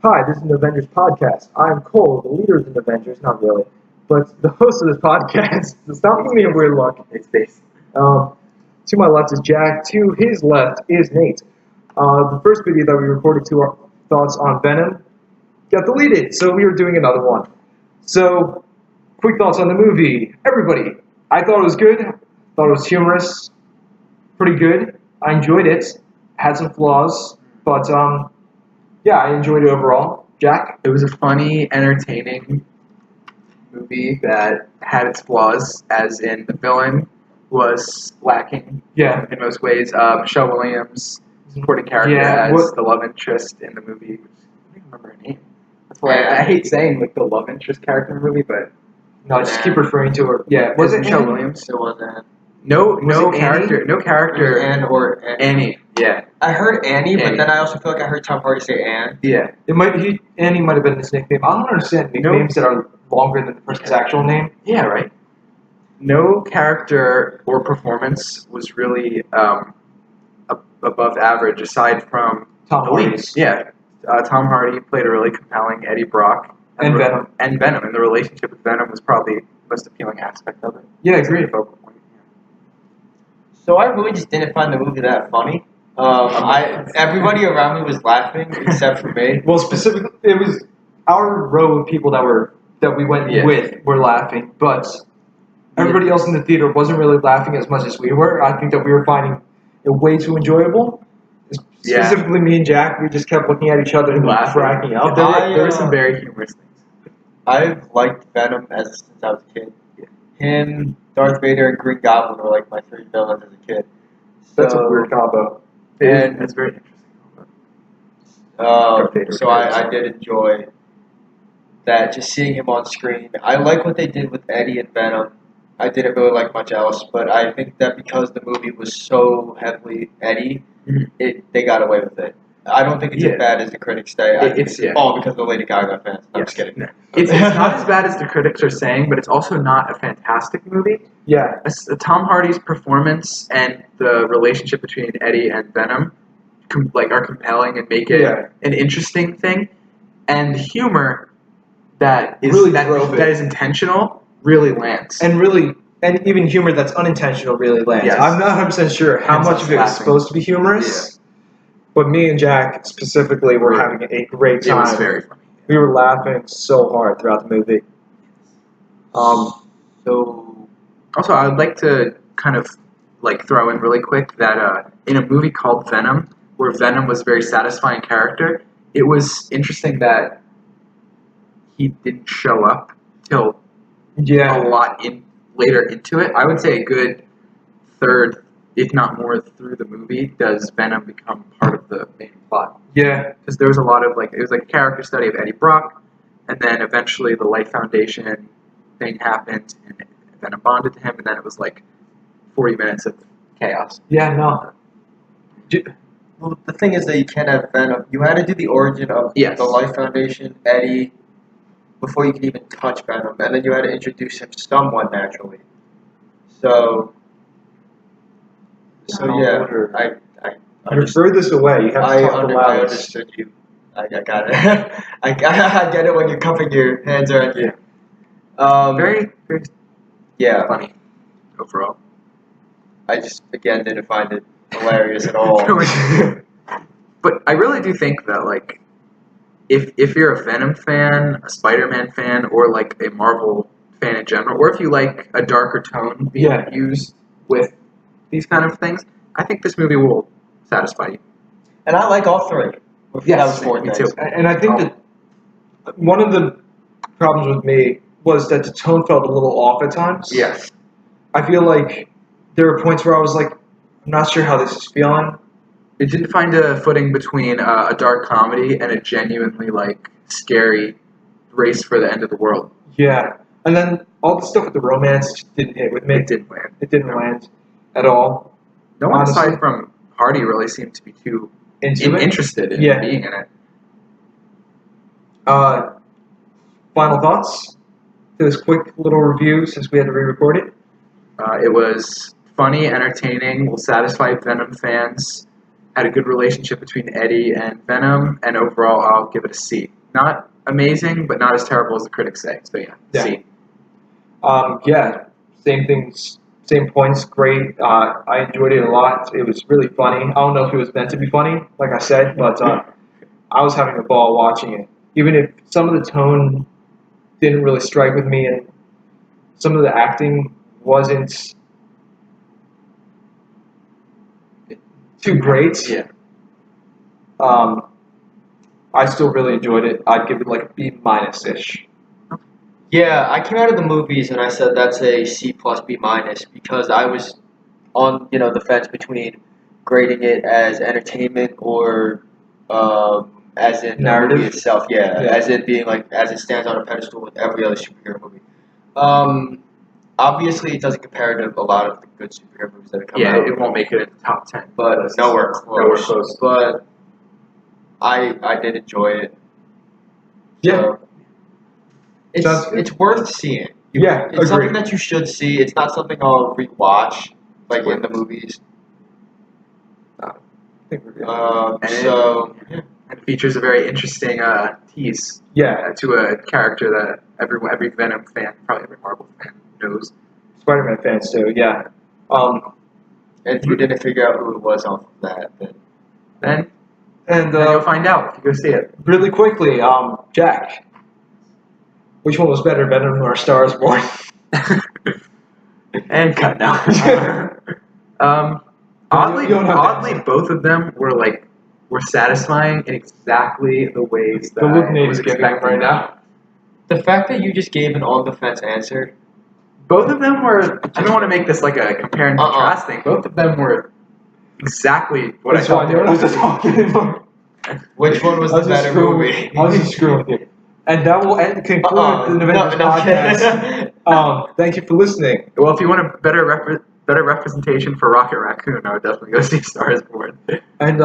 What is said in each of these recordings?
Hi, this is the Nevengers podcast. I'm Cole, the leader of the Nevengers, not really, but the host of this podcast. Stop giving me a weird look. It's face. To my left is Jack. To his left is Nate. The first video that we recorded to our thoughts on Venom got deleted, so we are doing another one. So, quick thoughts on the movie. Everybody, I thought it was good. Thought it was humorous. Pretty good. I enjoyed it. Had some flaws, but yeah, I enjoyed it overall. Jack? It was a funny, entertaining movie that had its flaws, as in the villain was lacking in most ways. Michelle Williams, supporting character as the love interest in the movie. I don't even remember her name. That's why I hate saying like the love interest character in the movie, but no, just keep referring to her. Yeah, was it Michelle Williams? It wasn't. No character. No character. Anne or Annie. Yeah. I heard Annie, but then I also feel like I heard Tom Hardy say Anne. Yeah. Annie might have been his nickname. I don't understand nicknames that are longer than the person's actual name. Yeah, right. No character or performance was really above average, aside from Tom Hardy. Yeah. Tom Hardy played a really compelling Eddie Brock. And Venom. And the relationship with Venom was probably the most appealing aspect of it. Yeah, I agree. So I really just didn't find the movie that funny. Everybody around me was laughing except for me. Well, specifically, it was our row of people that we went with were laughing, but everybody else in the theater wasn't really laughing as much as we were. I think that we were finding it way too enjoyable. Specifically, me and Jack, we just kept looking at each other and cracking up. There were some very humorous things. I've liked Venom since I was a kid. Him, Darth Vader, and Green Goblin were like my three villains as a kid. That's a weird combo. And it's very interesting. So I did enjoy that, just seeing him on screen. I like what they did with Eddie and Venom. I didn't really like much else, but I think that because the movie was so heavily Eddie, they got away with it. I don't think it's as bad as the critics say. It's all because of the Lady Gaga fans. I'm just kidding. No. It's not as bad as the critics are saying, but it's also not a fantastic movie. Yeah. Tom Hardy's performance and the relationship between Eddie and Venom are compelling and make it an interesting thing. And the humor that is intentional really lands. And even humor that's unintentional really lands. Yes. I'm not 100% sure how much of it is supposed to be humorous. Yeah. But me and Jack specifically were having a great time. It was very funny. We were laughing so hard throughout the movie. So also, I would like to kind of throw in really quick that in a movie called Venom, where Venom was a very satisfying character, it was interesting that he didn't show up till a lot later into it. I would say a good third, if not more, through the movie does Venom become part of the main plot. Yeah. Because there was a lot of, it was like a character study of Eddie Brock, and then eventually the Life Foundation thing happened, and Venom bonded to him, and then it was 40 minutes of chaos. Yeah, no. Well, the thing is that you can't have Venom. You had to do the origin of the Life Foundation, Eddie, before you could even touch Venom, and then you had to introduce him somewhat naturally. So I refer this away. You have to talk aloud. I understood you. I got it. I get it when you're cupping your hands around you. Very, very funny overall. I just, again, didn't find it hilarious at all. But I really do think that, if you're a Venom fan, a Spider-Man fan, or, a Marvel fan in general, or if you like a darker tone being used with these kind of things, I think this movie will satisfy you. And I like all three. Yes, me too. And I think that one of the problems with me was that the tone felt a little off at times. Yes. I feel like there were points where I was like, I'm not sure how this is feeling. It didn't find a footing between a dark comedy and a genuinely, scary race for the end of the world. Yeah. And then all the stuff with the romance just didn't hit with me. It didn't land. It didn't land at all. No one aside from Hardy really seemed to be too interested in being in it. Final thoughts to this quick little review since we had to re-record it? It was funny, entertaining, will satisfy Venom fans, had a good relationship between Eddie and Venom, and overall I'll give it a C. Not amazing, but not as terrible as the critics say. So yeah. C. Yeah, same things, same points. Great. I enjoyed it a lot. It was really funny. I don't know if it was meant to be funny, like I said, but I was having a ball watching it. Even if some of the tone didn't really strike with me, and some of the acting wasn't too great. Yeah. I still really enjoyed it. I'd give it like a B minus ish. Yeah, I came out of the movies and I said that's a C plus B minus because I was on the fence between grading it as entertainment or as in the Narrative? movie itself. Yeah, Yeah. as in being like as it stands on a pedestal with every other superhero movie. Obviously, it doesn't compare to a lot of the good superhero movies that have come Yeah, out, it won't make it in the top 10. but nowhere close. Nowhere close. But I did enjoy it. Yeah. So, it's worth seeing. Yeah, It's something agreed. that you should see. It's not something I'll rewatch like in the movies. I think we're good. So yeah. And it features a very interesting tease Yeah, to a character that every Venom fan, probably every Marvel fan knows. Spider-Man fans too. Yeah. And if you didn't figure out who it was off of that, then Then you'll find out if you go see it. really quickly, Jack, which one was better, Venom or Star is Born? And cut now. Oddly, both of them were satisfying in exactly the ways that The look I Nate's was giving expecting right now. the fact that you just gave an on-the-fence answer. Both of them were. I don't want to make this like a compare and contrast thing. Both of them were exactly what I thought they were. Which one was the better movie? I was just screwing with you. And that will conclude the Nevengers podcast. Thank you for listening. Well, if you want a better representation for Rocket Raccoon, I would definitely go see Star is Born. And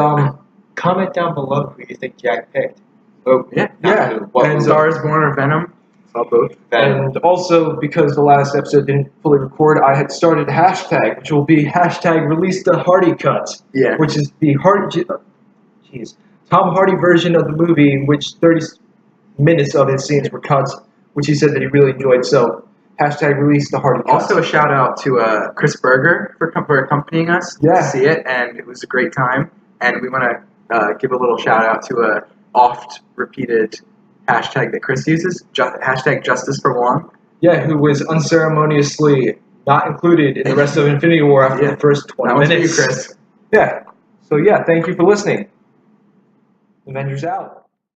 Comment down below who you think Jack picked. Oh yeah. And Star is Born or Venom? Saw both. And also, because the last episode didn't fully record, I had started a hashtag, which will be hashtag release the Hardy cut. Yeah. Which is the Tom Hardy version of the movie, which 30 minutes of his scenes were cut, which he said that he really enjoyed. So, hashtag release the Hardy cut. Also, a shout out to Chris Berger for accompanying us to see it, and it was a great time. And we want to give a little shout out to a oft repeated hashtag that Chris uses, hashtag Justice for Wong. Yeah, who was unceremoniously not included in the rest of Infinity War after the first 20 minutes. That was for you, Chris. Yeah. So yeah, thank you for listening. Avengers out.